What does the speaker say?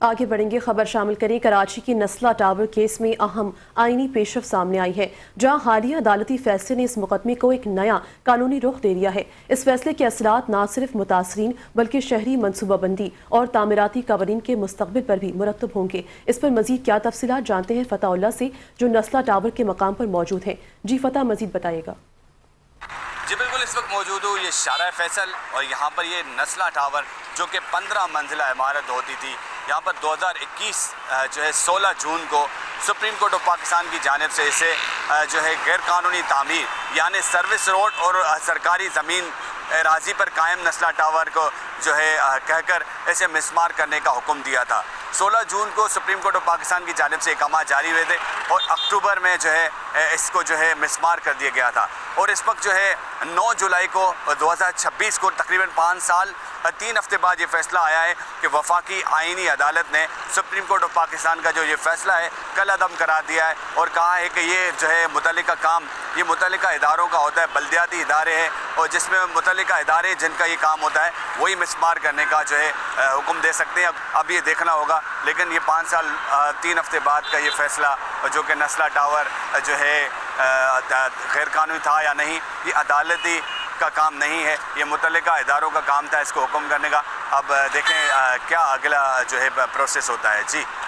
آگے بڑھیں گے، خبر شامل کریں۔ کراچی کی نسلہ ٹاور کیس میں اہم آئینی پیشرفت سامنے آئی ہے، جہاں حالیہ عدالتی فیصلے نے اس مقدمے کو ایک نیا قانونی رخ دے دیا ہے۔ اس فیصلے کے اثرات نہ صرف متاثرین بلکہ شہری منصوبہ بندی اور تعمیراتی قوانین کے مستقبل پر بھی مرتب ہوں گے۔ اس پر مزید کیا تفصیلات جانتے ہیں فتح اللہ سے، جو نسلہ ٹاور کے مقام پر موجود ہیں۔ جی فتح، مزید بتائیے گا۔ جی بالکل، اس وقت موجود ہوں یہ شارع فیصل، اور یہاں پر یہ نسلہ ٹاور جو کہ 15 منزلہ عمارت ہوتی تھی، یہاں پر 2021 جو ہے 16 جون کو سپریم کورٹ آف پاکستان کی جانب سے اسے جو ہے غیر قانونی تعمیر یعنی سروس روڈ اور سرکاری زمین اراضی پر قائم نسلہ ٹاور کو جو ہے کہہ کر اسے مسمار کرنے کا حکم دیا تھا۔ 16 جون کو سپریم کورٹ آف پاکستان کی جانب سے احکامات جاری ہوئے تھے اور اکتوبر میں جو ہے اس کو جو ہے مسمار کر دیا گیا تھا، اور اس وقت جو ہے 9 جولائی کو 2026 کو تقریباً 5 سال 3 ہفتے بعد یہ فیصلہ آیا ہے کہ وفاقی آئینی عدالت نے سپریم کورٹ آف پاکستان کا جو یہ فیصلہ ہے کل عدم قرار دیا ہے، اور کہا ہے کہ یہ جو ہے متعلقہ کام یہ متعلقہ اداروں کا ہوتا ہے، بلدیاتی ادارے ہیں، اور جس میں متعلقہ ادارے جن کا یہ کام ہوتا ہے وہی مسمار کرنے کا جو ہے حکم دے سکتے ہیں۔ اب یہ دیکھنا ہوگا، لیکن یہ 5 سال 3 ہفتے بعد کا یہ فیصلہ جو کہ نسلہ ٹاور جو ہے غیر قانونی تھا یا نہیں، یہ عدالتی کا کام نہیں ہے، یہ متعلقہ اداروں کا کام تھا اس کو حکم کرنے کا۔ اب دیکھیں کیا اگلا جو ہے پروسیس ہوتا ہے۔ جی